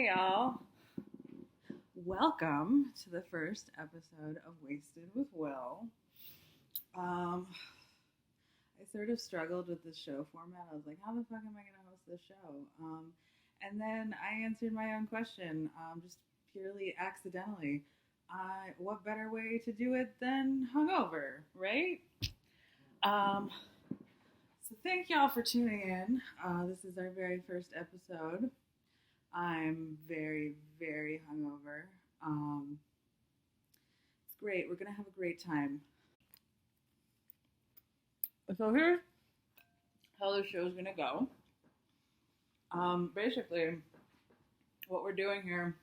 Hi, y'all. Welcome to the first episode of Wasted with Will. I sort of struggled with this show format. I was like, how the fuck am I going to host this show? And then I answered my own question, just purely accidentally. What better way to do it than hungover, right? So thank y'all for tuning in. This is our very first episode. I'm very, very hungover. It's great. We're going to have a great time. So here's how the show's going to go. Basically, what we're doing here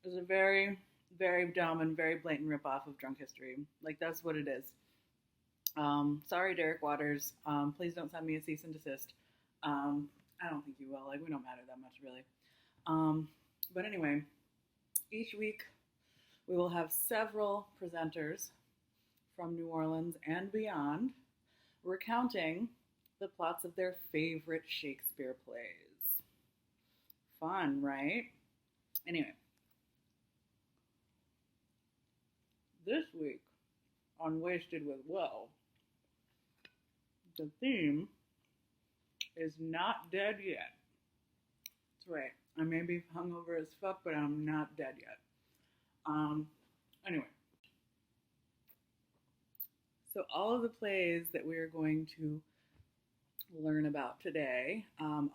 is a very, very dumb and very blatant ripoff of Drunk History. Like, that's what it is. Sorry, Derek Waters. Please don't send me a cease and desist. I don't think you will. Like, we don't matter that much, really. But anyway, each week we will have several presenters from New Orleans and beyond recounting the plots of their favorite Shakespeare plays. Fun, right? Anyway, this week on Wasted with Will, the theme is not dead yet. That's right. I may be hungover as fuck, but I'm not dead yet. Anyway. So all of the plays that we are going to learn about today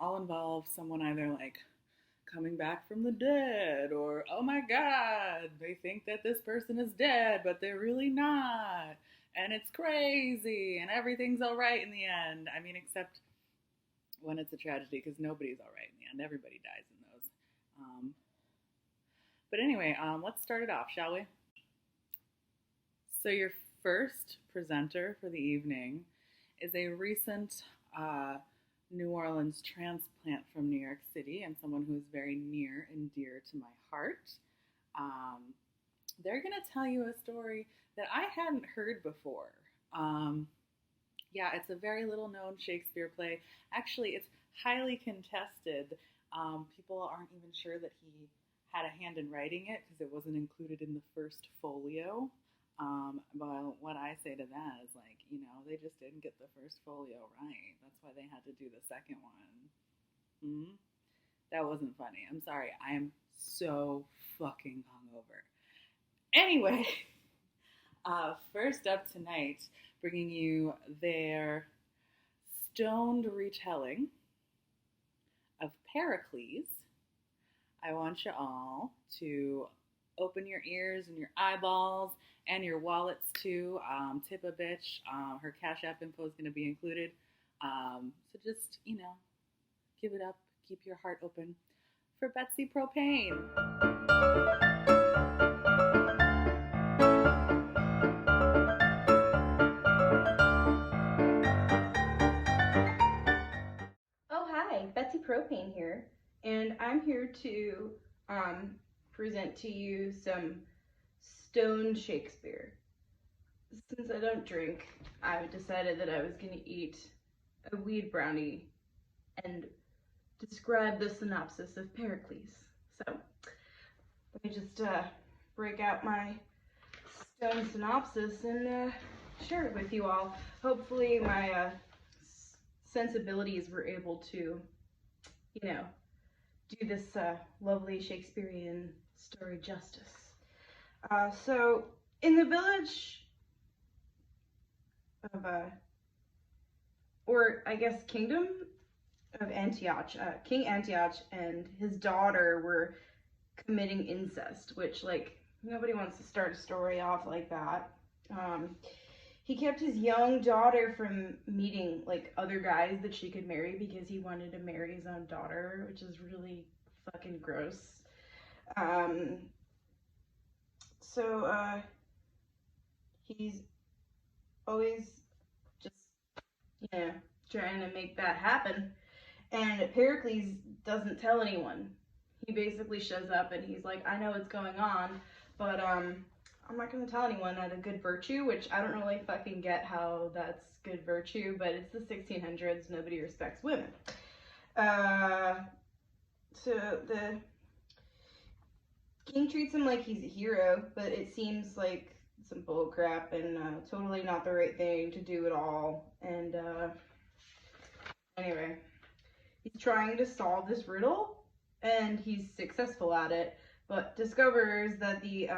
all involve someone either like coming back from the dead or, oh my God, they think that this person is dead, but they're really not. And it's crazy and everything's all right in the end. I mean, except when it's a tragedy, because nobody's all right in the end. Everybody dies in those. But anyway, let's start it off, shall we? So your first presenter for the evening is a recent New Orleans transplant from New York City and someone who is very near and dear to my heart. They're going to tell you a story that I hadn't heard before. Yeah, it's a very little known Shakespeare play. Actually, it's highly contested. People aren't even sure that he had a hand in writing it because it wasn't included in the first folio. But what I say to that is like, you know, they just didn't get the first folio right. That's why they had to do the second one. That wasn't funny. I'm sorry. I am so fucking hungover. Anyway, first up tonight, bringing you their stoned retelling of Pericles. I want you all to open your ears and your eyeballs and your wallets too. Tip a bitch. Her Cash App info is going to be included. So just, you know, give it up. Keep your heart open for Betsy Propane. Betsy Propane here, and I'm here to present to you some stoned Shakespeare. Since I don't drink, I decided that I was going to eat a weed brownie and describe the synopsis of Pericles. So let me just break out my stone synopsis and share it with you all. Hopefully my sensibilities were able to, you know, do this lovely Shakespearean story justice. So in the village of, or I guess kingdom of Antioch, King Antioch and his daughter were committing incest, which, like, nobody wants to start a story off like that. He kept his young daughter from meeting, like, other guys that she could marry because he wanted to marry his own daughter, which is really fucking gross. So he's always just, you know, trying to make that happen. And Pericles doesn't tell anyone. He basically shows up and he's like, I know what's going on, but I'm not going to tell anyone out of good virtue, which I don't really fucking get how that's good virtue, but it's the 1600s. Nobody respects women. So the king treats him like he's a hero, but it seems like some bull crap and totally not the right thing to do at all. And anyway, he's trying to solve this riddle, and he's successful at it, but discovers that the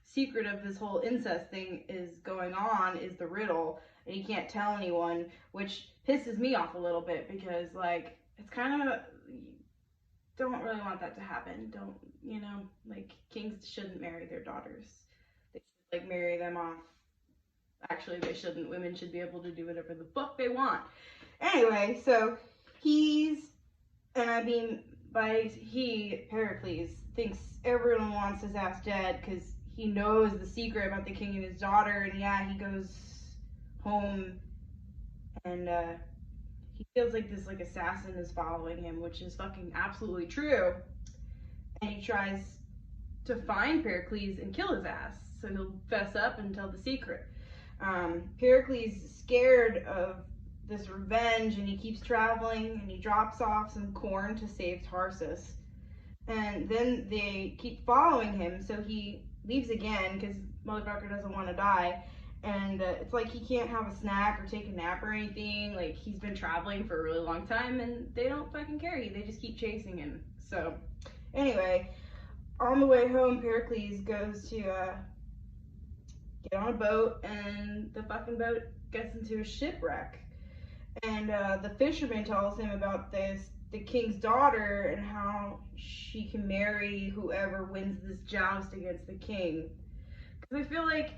secret of this whole incest thing is going on is the riddle, and he can't tell anyone, which pisses me off a little bit because, like, it's kind of, don't really want that to happen. Don't, like, kings shouldn't marry their daughters. They should, like, marry them off. Actually, they shouldn't. Women should be able to do whatever the fuck they want. Anyway, so he's, and I mean, Pericles, thinks everyone wants his ass dead because he knows the secret about the king and his daughter, and yeah, he goes home and he feels like this like assassin is following him, which is fucking absolutely true. And he tries to find Pericles and kill his ass, so he'll fess up and tell the secret. Pericles is scared of this revenge, and he keeps traveling, and he drops off some corn to save Tarsus. And then they keep following him, so he leaves again because motherfucker doesn't want to die. And it's like he can't have a snack or take a nap or anything. Like, he's been traveling for a really long time, and they don't fucking care. They just keep chasing him. So, anyway, on the way home, Pericles goes to get on a boat, and the fucking boat gets into a shipwreck. And the fisherman tells him about the king's daughter and how she can marry whoever wins this joust against the king. Because I feel like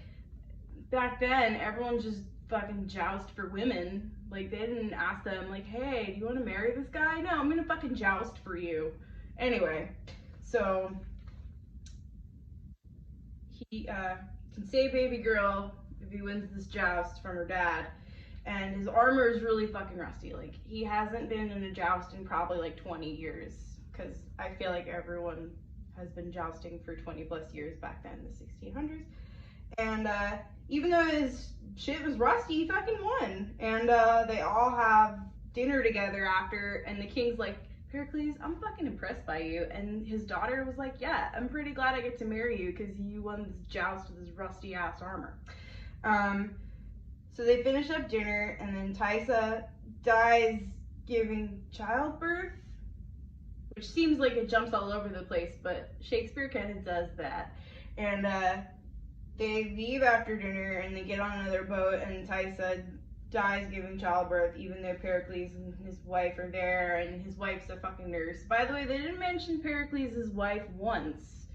back then, everyone just fucking joust for women. Like, they didn't ask them, like, hey, do you want to marry this guy? No, I'm gonna fucking joust for you. Anyway, so he can save baby girl if he wins this joust from her dad. And his armor is really fucking rusty. Like, he hasn't been in a joust in probably like 20 years. Because I feel like everyone has been jousting for 20 plus years back then in the 1600s. And even though his shit was rusty, he fucking won. And they all have dinner together after. And the king's like, Pericles, I'm fucking impressed by you. And his daughter was like, yeah, I'm pretty glad I get to marry you because you won this joust with this rusty ass armor. So they finish up dinner, and then Thaisa dies giving childbirth, which seems like it jumps all over the place, but Shakespeare kind of does that. And they leave after dinner, and they get on another boat, and Thaisa dies giving childbirth, even though Pericles and his wife are there, and his wife's a fucking nurse. By the way, they didn't mention Pericles' wife once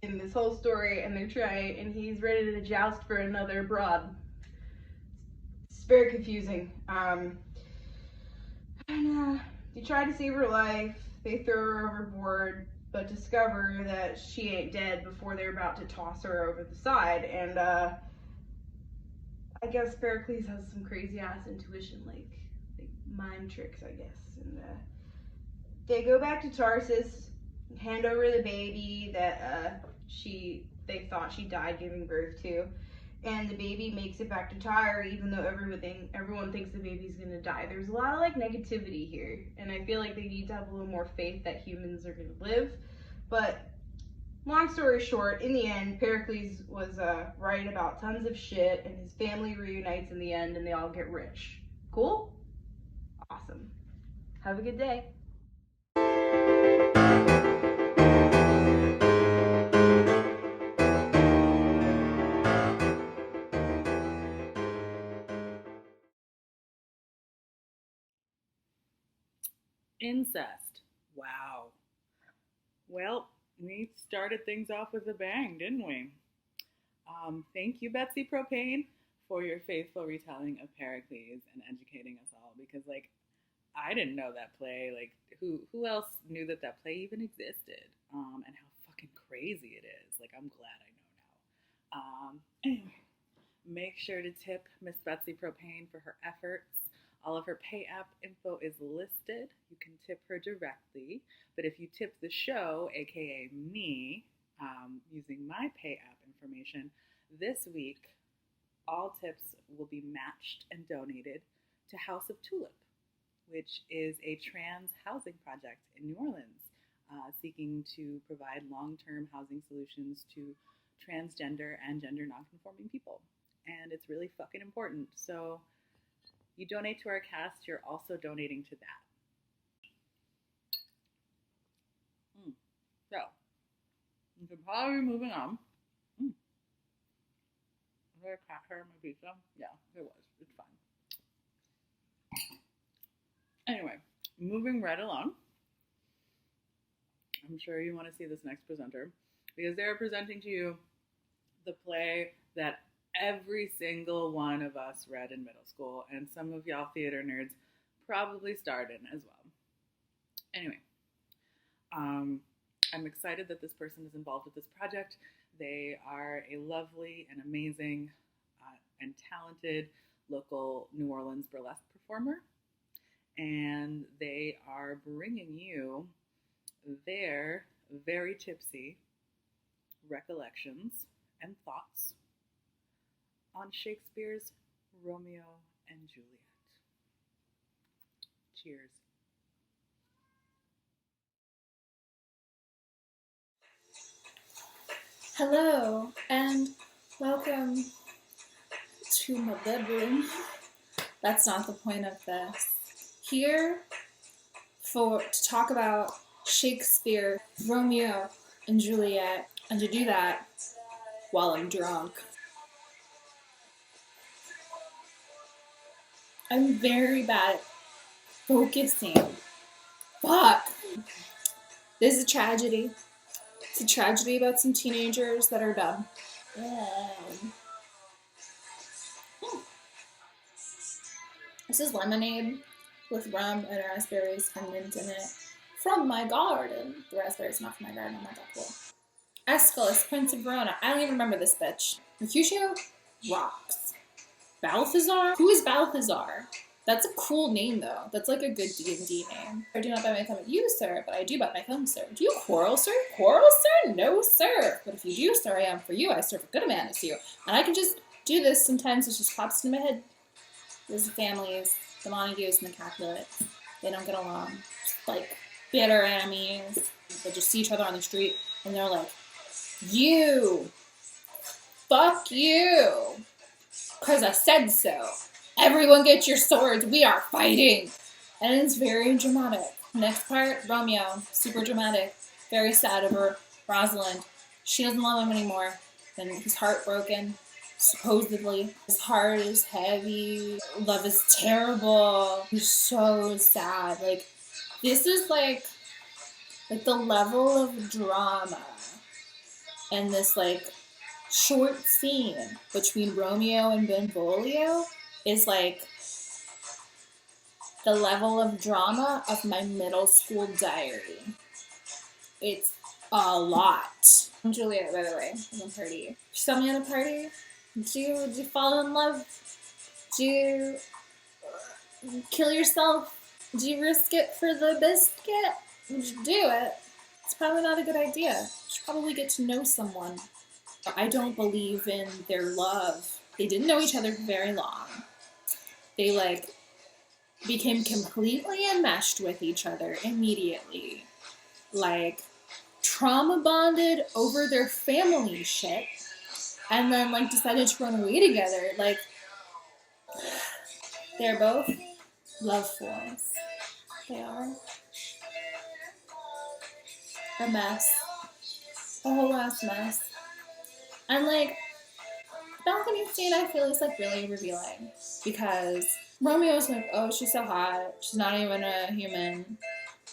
in this whole story, and they're trying, and he's ready to joust for another broad. Very confusing. And they try to save her life. They throw her overboard, but discover that she ain't dead before they're about to toss her over the side. And I guess Pericles has some crazy ass intuition, like mind tricks, I guess. And they go back to Tarsus, hand over the baby that they thought she died giving birth to. And the baby makes it back to Tyre, even though everyone thinks the baby's gonna die. There's a lot of like negativity here, and I feel like they need to have a little more faith that humans are gonna live. But long story short, in the end, Pericles was right about tons of shit, and his family reunites in the end, and they all get rich. Cool? Awesome. Have a good day. Incest. Wow. Well, we started things off with a bang, didn't we? Thank you, Betsy Propane, for your faithful retelling of Pericles and educating us all. Because, like, I didn't know that play. Like, who else knew that play even existed? And how fucking crazy it is. Like, I'm glad I know now. Anyway, make sure to tip Miss Betsy Propane for her efforts. All of her pay app info is listed. You can tip her directly. But if you tip the show, aka me, using my pay app information, this week, all tips will be matched and donated to House of Tulip, which is a trans housing project in New Orleans. seeking to provide long-term housing solutions to transgender and gender nonconforming people. And it's really fucking important. So you donate to our cast, you're also donating to that. So, you can probably be moving on. Was there a cracker in my pizza? Yeah, there was. It's fine. Anyway, moving right along. I'm sure you want to see this next presenter because they're presenting to you the play that every single one of us read in middle school, and some of y'all theater nerds probably starred in as well. Anyway, I'm excited that this person is involved with this project. They are a lovely and amazing and talented local New Orleans burlesque performer, and they are bringing you their very tipsy recollections and thoughts on Shakespeare's Romeo and Juliet. Cheers. Hello, and welcome to my bedroom. That's not the point of this. Here to talk about Shakespeare, Romeo and Juliet, and to do that while I'm drunk. I'm very bad at focusing. Fuck! This is a tragedy. It's a tragedy about some teenagers that are dumb. This is lemonade with rum and raspberries and mint in it from my garden. The raspberries not from my garden. Oh my god, cool. Aeschylus, Prince of Verona. I don't even remember this bitch. Mercutio rocks. Balthazar? Who is Balthazar? That's a cool name, though. That's like a good D&D name. I do not buy my thumb at you, sir, but I do buy my thumb, sir. Do you quarrel, sir? Quarrel, sir? No, sir. But if you do, sir, I am for you. I serve a good man as you. And I can just do this sometimes. It just pops into my head. There's the families, the Montagues and the Capulets. They don't get along. Just like bitter enemies. They just see each other on the street, and they're like, you! Fuck you! 'Cause I said so. Everyone get your swords, we are fighting! And it's very dramatic. Next part, Romeo, super dramatic, very sad over Rosalind. She doesn't love him anymore, and he's heartbroken, supposedly. His heart is heavy, love is terrible, he's so sad. Like, this is like the level of drama and this, like, short scene between Romeo and Benvolio is like the level of drama of my middle school diary. It's a lot. I'm Juliet, by the way, from a party. You saw me at a party? Did you fall in love? Did you kill yourself? Did you risk it for the biscuit? Did you do it? It's probably not a good idea. You should probably get to know someone. I don't believe in their love. They didn't know each other very long. They, like, became completely enmeshed with each other immediately. Like, trauma bonded over their family shit. And then, like, decided to run away together. Like, they're both love fools. They are. A mess. A whole ass mess. And, like, balcony scene, I feel, is, like, really revealing. Because Romeo's like, oh, she's so hot. She's not even a human.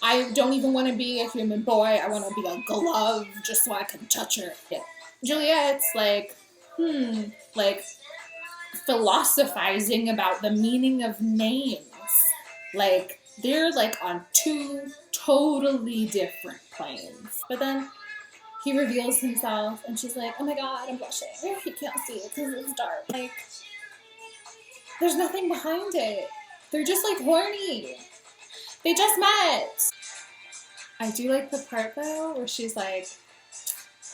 I don't even want to be a human boy. I want to be a glove just so I can touch her. Yeah. Juliet's like, like, philosophizing about the meaning of names. Like, they're, like, on two totally different planes. But then he reveals himself, and she's like, oh my god, I'm blushing. He can't see it because it's dark. Like, there's nothing behind it. They're just, like, horny. They just met. I do like the part, though, where she's like,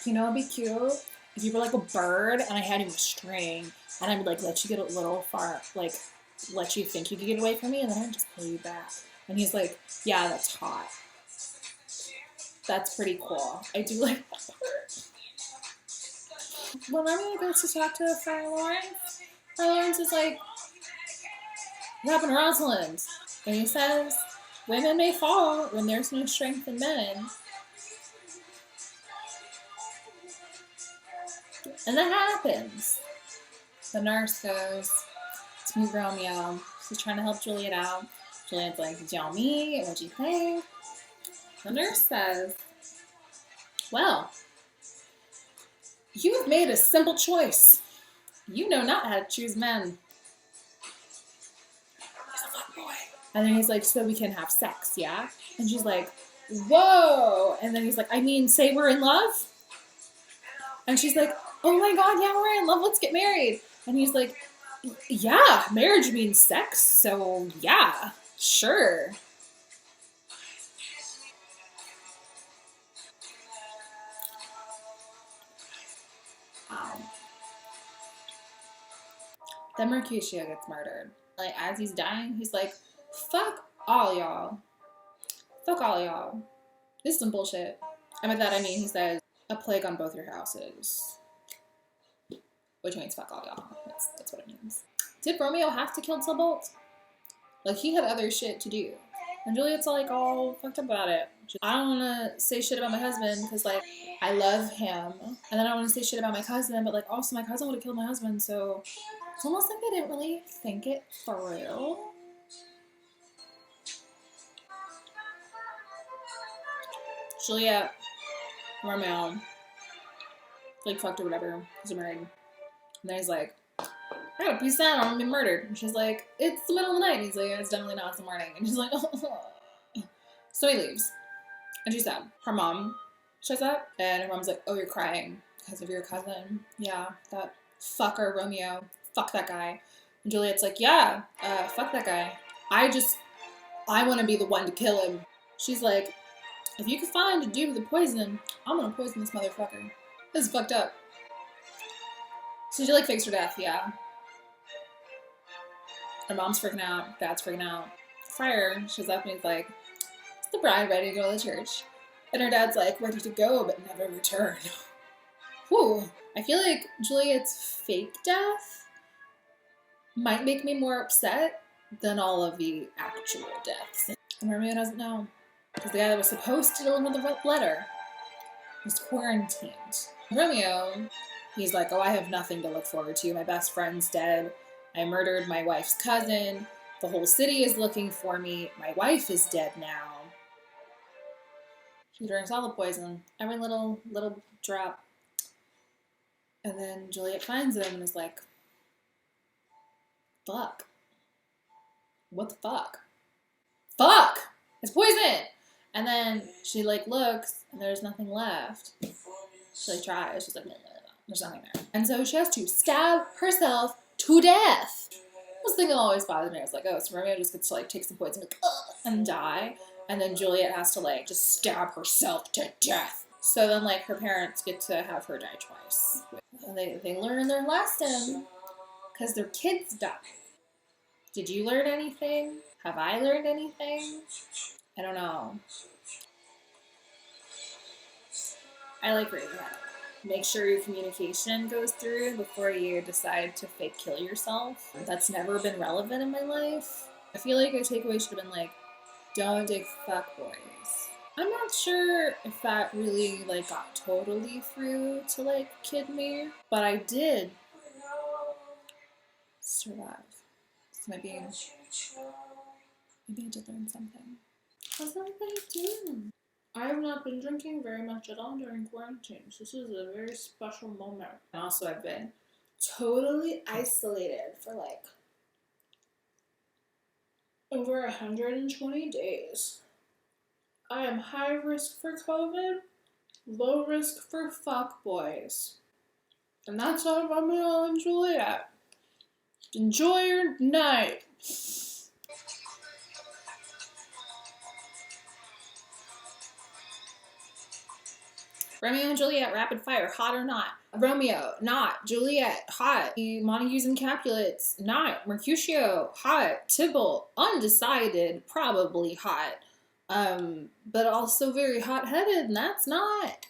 you know, it'd be cute if you were, like, a bird, and I had you a string, and I would, like, let you get a little far, like, let you think you could get away from me, and then I'd just pull you back. And he's like, yeah, that's hot. That's pretty cool. I do like that part. When Romeo goes to talk to Friar Lawrence is like, what happened to Rosalind? And he says, women may fall when there's no strength in men. And that happens. The nurse goes to meet Romeo. She's trying to help Juliet out. Juliet's like, did y'all meet? What'd you think? The nurse says, well, you have made a simple choice. You know not how to choose men. He's a fuckboy. And then he's like, so we can have sex, yeah? And she's like, whoa. And then he's like, I mean, say we're in love? And she's like, oh my god, yeah, we're in love, let's get married. And he's like, yeah, marriage means sex, so yeah, sure. Then Mercutio gets murdered. Like, as he's dying, he's like, fuck all y'all. Fuck all y'all. This is some bullshit. And by that I mean, he says, a plague on both your houses. Which means fuck all y'all. That's what it means. Did Romeo have to kill Tybalt? Like, he had other shit to do. And Juliet's like all fucked up about it. I don't want to say shit about my husband because, like, I love him. And then I don't want to say shit about my cousin, but, like, also my cousin would have killed my husband, so it's almost like they didn't really think it through. Juliet, Romeo, like, fucked or whatever, because they're married. And then he's like, I gotta peace out, I'm gonna be murdered. And she's like, it's the middle of the night. And he's like, it's definitely not, it's the morning. And she's like, oh. So he leaves. And she's sad. Her mom shows up, and her mom's like, oh, you're crying because of your cousin. Yeah, that fucker Romeo. Fuck that guy. And Juliet's like, yeah, fuck that guy. I want to be the one to kill him. She's like, if you could find a dude with a poison, I'm gonna poison this motherfucker. This is fucked up. So she, like, fakes her death, yeah. Her mom's freaking out. Dad's freaking out. Friar shows up and he's like, is the bride ready to go to the church? And her dad's like, ready to go but never return. Whew. I feel like Juliet's fake death might make me more upset than all of the actual deaths. And Romeo doesn't know. Because the guy that was supposed to deliver the letter was quarantined. Romeo, he's like, oh, I have nothing to look forward to. My best friend's dead. I murdered my wife's cousin. The whole city is looking for me. My wife is dead now. She drinks all the poison. Every little drop. And then Juliet finds him and is like, fuck. What the fuck? Fuck! It's poison! And then she, like, looks, and there's nothing left. She, like, tries. She's like, no, there's nothing there. And so she has to stab herself to death. This thing that always bothered me. I was like, oh, so Romeo just gets to, like, take some poison and die. And then Juliet has to, like, just stab herself to death. So then, like, her parents get to have her die twice. They learn their lesson because their kids die. Did you learn anything? Have I learned anything? I don't know. I like reading that. Make sure your communication goes through before you decide to fake kill yourself. That's never been relevant in my life. I feel like a takeaway should have been like, don't dig fuckboys. I'm not sure if that really, like, got totally through to, like, kid me, but I did survive. So maybe I did learn something. How's everybody doing? I have not been drinking very much at all during quarantine, so this is a very special moment. And also I've been totally isolated for, like, over 120 days. I am high risk for COVID, low risk for fuckboys. And that's all Romeo and Juliet. Enjoy your night. Romeo and Juliet, rapid fire, hot or not? Romeo, not. Juliet, hot. Montagues and Capulets, not. Mercutio, hot. Tybalt, undecided, probably hot. But also very hot-headed, and that's not.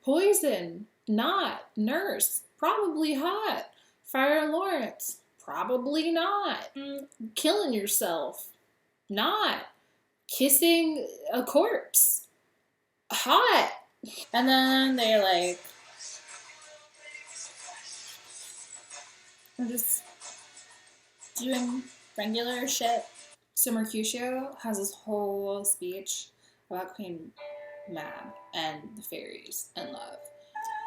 Poison, not. Nurse, probably hot. Friar Lawrence, probably not. Killing yourself, not. Kissing a corpse, hot. And then they like are just doing regular shit. So Mercutio has this whole speech about Queen Mab and the fairies and love.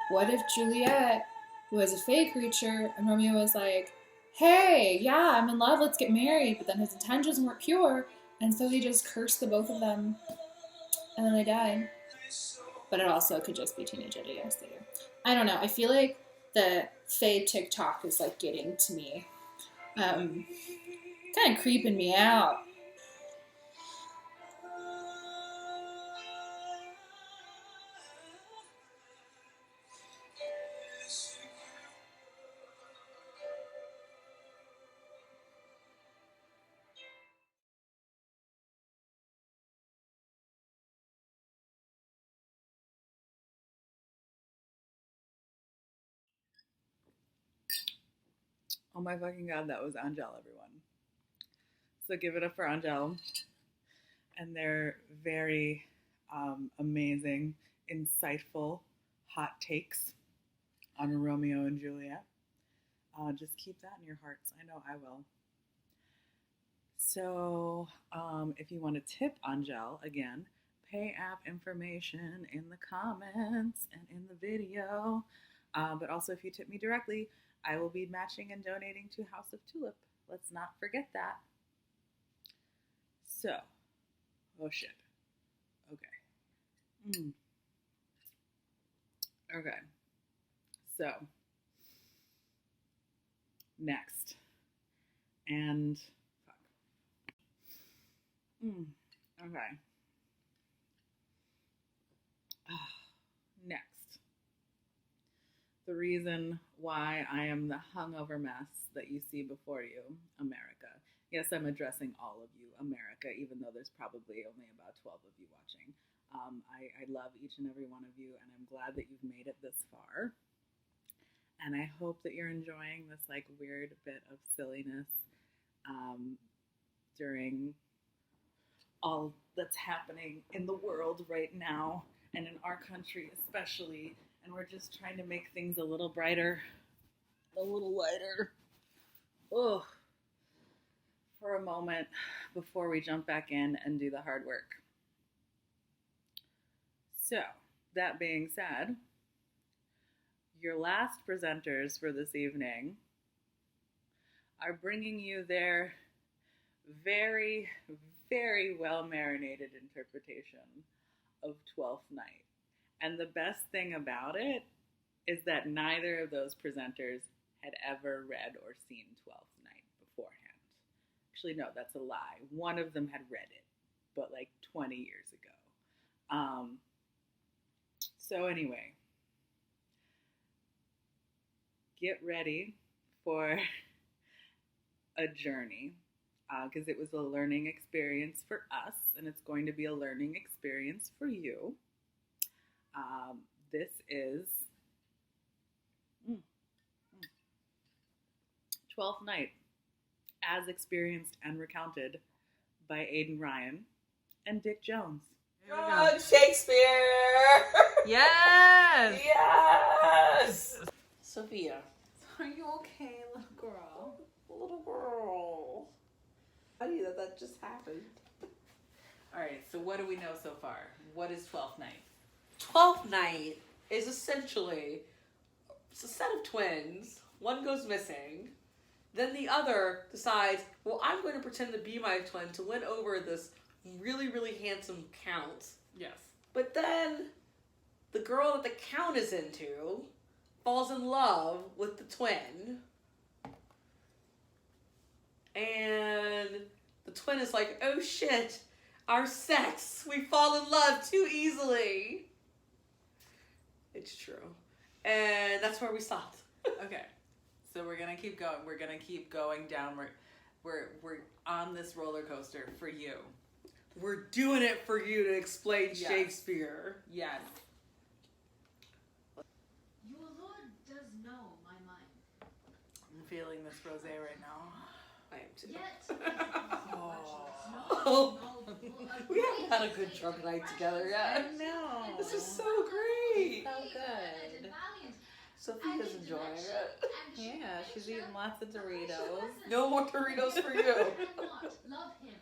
What if Juliet was a fey creature and Romeo was like, hey, yeah, I'm in love, let's get married, but then his intentions weren't pure, and so he just cursed the both of them, and then they died. But it also could just be teenage idiots there. I don't know. I feel like the Faye TikTok is like getting to me. Kind of creeping me out. Oh my fucking god, that was Anjle, everyone. So give it up for Anjle and their very amazing, insightful hot takes on Romeo and Juliet. Just keep that in your hearts. I know I will. So if you want to tip Anjle, again, pay app information in the comments and in the video. But also, if you tip me directly, I will be matching and donating to House of Tulip. Let's not forget that. So, oh shit. Okay. Okay. So, next. And, fuck. Okay. Next. The reason why I am the hungover mess that you see before you, America. Yes, I'm addressing all of you, America, even though there's probably only about 12 of you watching. I love each and every one of you, and I'm glad that you've made it this far. And I hope that you're enjoying this like weird bit of silliness during all that's happening in the world right now, and in our country especially. And we're just trying to make things a little brighter, a little lighter. Ugh. For a moment before we jump back in and do the hard work. So, that being said, your last presenters for this evening are bringing you their very, very well-marinated interpretation of Twelfth Night. And the best thing about it is that neither of those presenters had ever read or seen Twelfth Night beforehand. Actually, no, that's a lie. One of them had read it, but like 20 years ago. So anyway, get ready for a journey because it was a learning experience for us, and it's going to be a learning experience for you. This is Twelfth Night, as experienced and recounted by Aiden Ryan and Dick Jones. Oh, Shakespeare! Yes! Yes! Sophia. Are you okay, little girl? Little girl. Funny that just happened. Alright, so what do we know so far? What is Twelfth Night? Twelfth Night is essentially it's a set of twins. One goes missing. Then the other decides, well, I'm going to pretend to be my twin to win over this really, really handsome count. Yes. But then the girl that the count is into falls in love with the twin. And the twin is like, oh shit, our sex, we fall in love too easily. It's true. And that's where we stopped. Okay. So we're gonna keep going. We're gonna keep going down. We're on this roller coaster for you. We're doing it for you to explain Yes. Shakespeare. Yes. Your lord does know my mind. I'm feeling this rosé right now. I am too. Yet, Oh. We haven't had a good drunk night together yet. know. This is so great. So good. Sophia's enjoying it. Yeah, she's eating lots of Doritos. No more Doritos for you. Love him.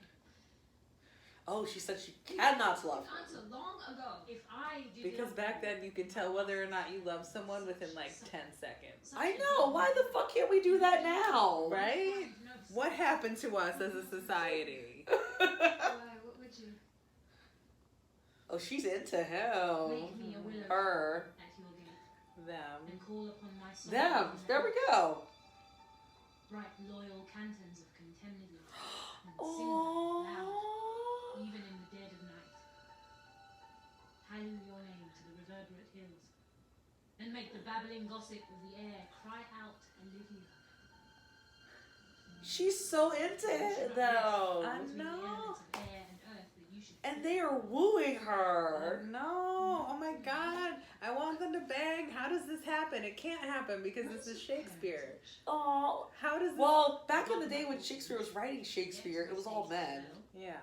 Oh, she said she cannot love him. Answer long ago. If I did Because love back him, then you could tell whether or not you love someone within like 10 seconds. such I a know. Why the fuck can't we do that now? Right? What happened to us as a society? Why, what would you Oh, she's into him. make me a willow Her. at your gate Them. and call upon my soul? Them. There we go. Write loyal cantons of contemned love and sing them loud, Oh. even in the dead of night. Hallow your name to the reverberate hills, and make the babbling gossip of the air cry out Olivia. She's so into it though. I Between the know. elements of air and earth that you should And they are wooing Oh her. no! Oh my God! I want them to beg. How does this happen? It can't happen because this is Shakespeare. Oh. How does this? Well, back in the day when Shakespeare was writing Shakespeare, it was all men. Yeah.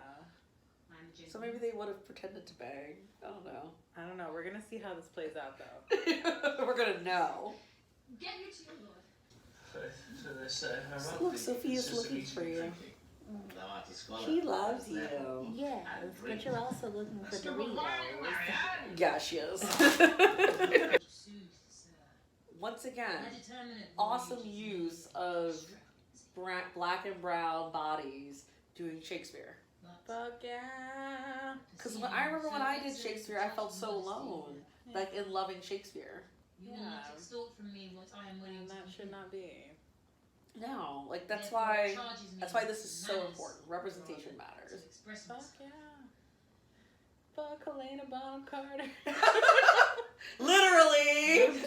So maybe they would have pretended to bang. I don't know. I don't know. We're gonna see how this plays out though. We're gonna know. Get you to your lord. For this heraldic Look, Sophia's looking eating for and you. drinking. Thou art a scholar. She loves you. Yes, but you're also looking for Doritos. Yeah, she is. Sooth, sir. Once again, A determinate awesome voyage use is of made. black and brown bodies doing Shakespeare. But Fuck yeah! Because I remember when I did Shakespeare, I felt so alone, like in loving Shakespeare. you will not extort from me what I am willing And to that give should you. not be. No, like that's Therefore, why it charges me that's why with this is so malice important. Representation rather matters. to express Fuck myself. yeah! Fuck Helena Bonham Carter. Literally.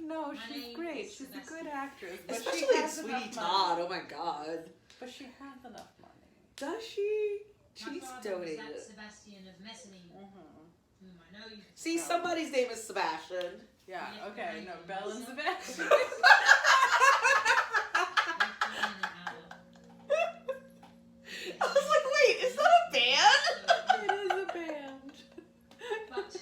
No, My she's name great. is She's a Sebastian. good actress. But Especially she in has Sweetie enough Todd. money. Oh my god. But she has enough money. Does she? My She's father was donated. that Sebastian of Messene, whom I know you. See, somebody's name is Sebastian. Yeah, okay, no, Belle and Sebastian. I was like, wait, is that a band? It is a band. But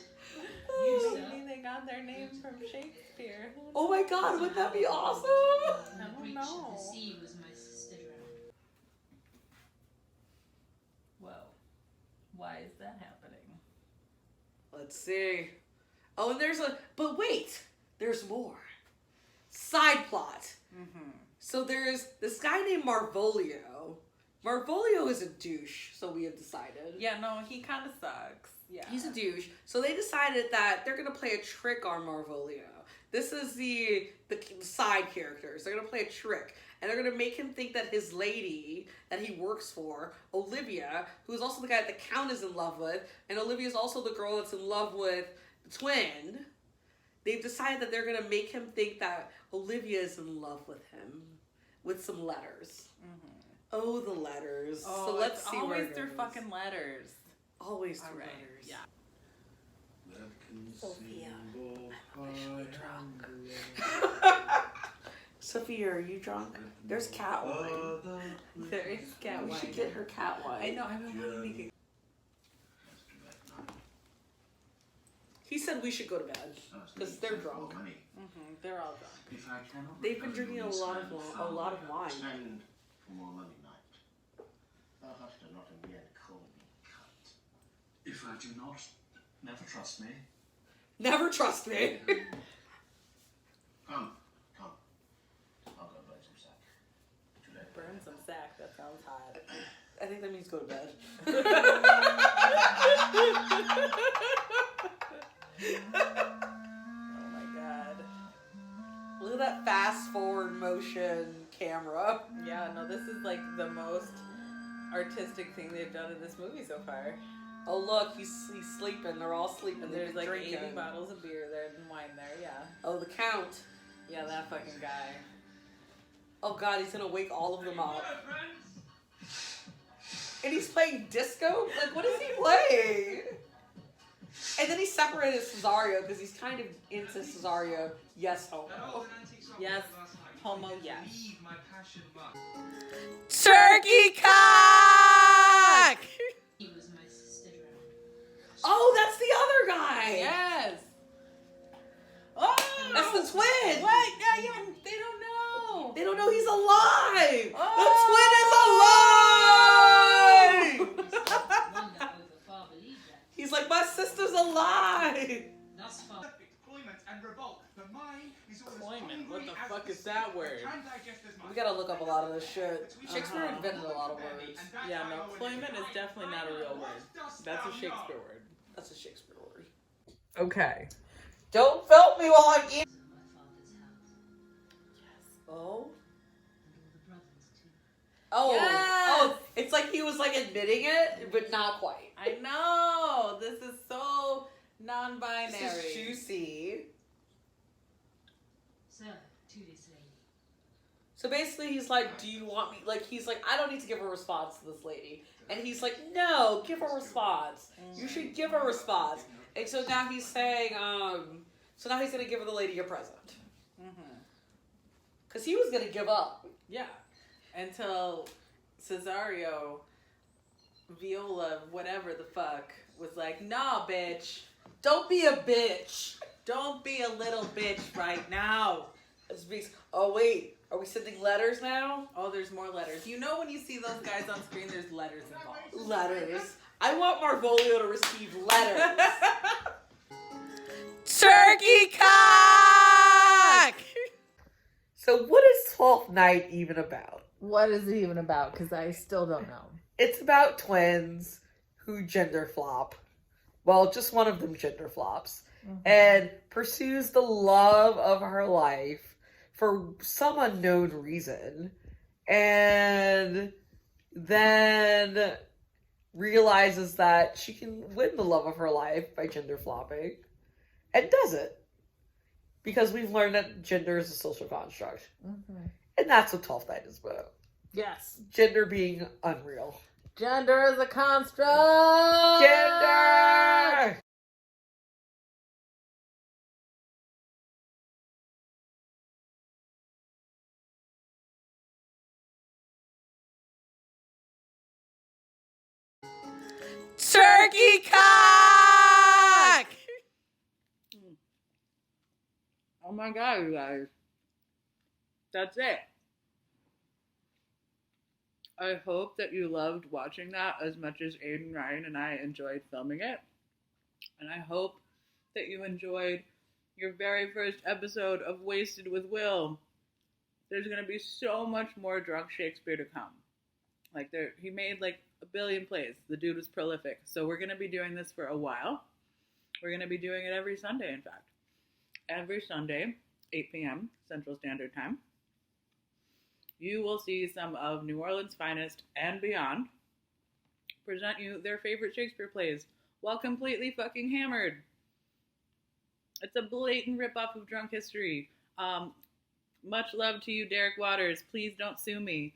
Oh, sir? maybe they got their name from Shakespeare. Who Oh my god, wouldn't that be awesome? the don't breach know. of the sea was my sister drowned. Well, why is that happening? Let's see. Oh, and but wait, there's more. Side plot. Mm-hmm. So there's this guy named Marvolio. Marvolio is a douche, so we have decided. Yeah, no, he kind of sucks. Yeah. He's a douche. So they decided that they're gonna play a trick on Marvolio. This is the side characters. They're gonna play a trick. And they're gonna make him think that his lady that he works for, Olivia, who's also the guy that the Count is in love with, and Olivia's also the girl that's in love with the twin. They've decided that they're gonna make him think that Olivia is in love with him with some letters. Mm-hmm. Oh, the letters. Oh, so let's it's see where always it through goes. fucking letters. Always through All right. letters. Yeah. Sophia. Sophia. Sophia, are you drunk? There's cat wine. There is cat We wine. should get her cat wine. I know, I've been wanting to get. He said we should go to bed. Because they're drunk. Mm-hmm. They're all drunk. If I cannot They've been recover drinking a this lot hand of foul, wine. Send for more money, knight. Thou hast not again call me cunt. If I do not, never trust me. Never trust me. Come. I'll go burn some sack. Too late. Burn some sack, that sounds hot. I think that means go to bed. Oh my god. Look at that fast forward motion camera. Yeah, no, this is like the most artistic thing they've done in this movie so far. Oh look, he's sleeping. They're all sleeping. And They're there's like drinking. 80 bottles of beer there and wine there, yeah. Oh, the Count. Yeah, that fucking guy. Oh god, he's gonna wake all of them up. And he's playing disco? Like, what is he playing? And then he separated Cesario because he's kind of into Cesario. Yes, homo. Yes, homo, yes. Turkey cock! He was my sister drowned. Oh, that's the other guy! Yes. Oh, That's the twin! What? Yeah, they don't know. They don't know he's alive! Oh. The twin is alive! Wonder over far believe that. He's like, my sister's alive! Thus far. Deployment and revolt. The mind is always Deployment? What the hungry as fuck the is that sea. word? Can digest as much. We gotta look up a lot of this shit. Shakespeare invented a lot of words. Yeah, no, cloyment is definitely not a real word. That's a Shakespeare word. That's a Shakespeare word. Okay. Don't film me while I'm eating. My father's house. Oh? And all the brothers too. Oh. Yes! Oh, it's like he was like admitting it, but not quite. I know. This is so non-binary. This is juicy. So, to this lady. So basically he's like, do you want me, like, he's like, I don't need to give a response to this lady. And he's like, no, give a response. You should give a response. And so now he's saying, so now he's going to give the lady a present. Because he was going to give up. Yeah. Until Cesario, Viola, whatever the fuck, was like, nah, bitch. Don't be a bitch. Don't be a little bitch right now. Oh, wait. Are we sending letters now? Oh, there's more letters. You know when you see those guys on screen, there's letters involved. Letters. I want Marvolio to receive letters. Turkey cock! So what is 12th Night even about? What is it even about? Because I still don't know. It's about twins who gender flop. Well, just one of them gender flops. And pursues the love of her life for some unknown reason. And then realizes that she can win the love of her life by gender flopping. And does it. Because we've learned that gender is a social construct. And that's what 12th Night is about. Yes. Gender being unreal. Gender is a construct. Gender! Turkey cock! Oh my god, you guys. That's it. I hope that you loved watching that as much as Aiden, Ryan, and I enjoyed filming it. And I hope that you enjoyed your very first episode of Wasted with Will. There's going to be so much more drunk Shakespeare to come. Like, he made like a billion plays. The dude was prolific. So we're going to be doing this for a while. We're going to be doing it every Sunday, in fact. Every Sunday, 8 p.m. Central Standard Time. You will see some of New Orleans' finest and beyond present you their favorite Shakespeare plays while completely fucking hammered. It's a blatant ripoff of Drunk History. Much love to you, Derek Waters. Please don't sue me.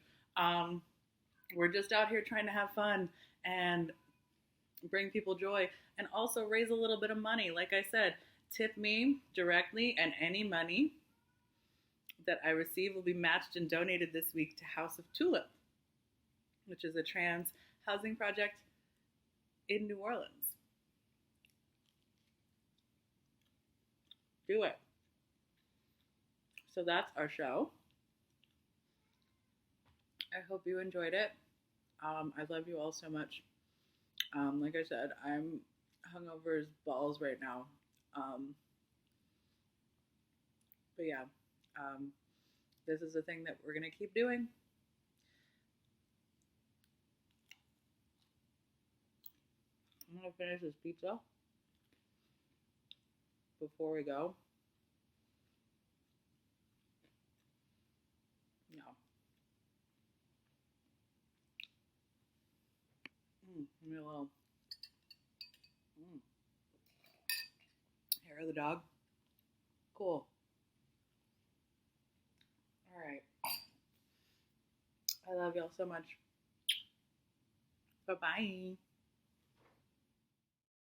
We're just out here trying to have fun and bring people joy and also raise a little bit of money. Like I said, tip me directly, and any money that I receive will be matched and donated this week to House of Tulip, which is a trans housing project in New Orleans. Do it. So that's our show. I hope you enjoyed it. I love you all so much. Like I said, I'm hungover as balls right now. But yeah, this is a thing that we're going to keep doing. I'm going to finish this pizza before we go. No. Give me a little hair of the dog. Cool. All right. I love y'all so much. Bye-bye.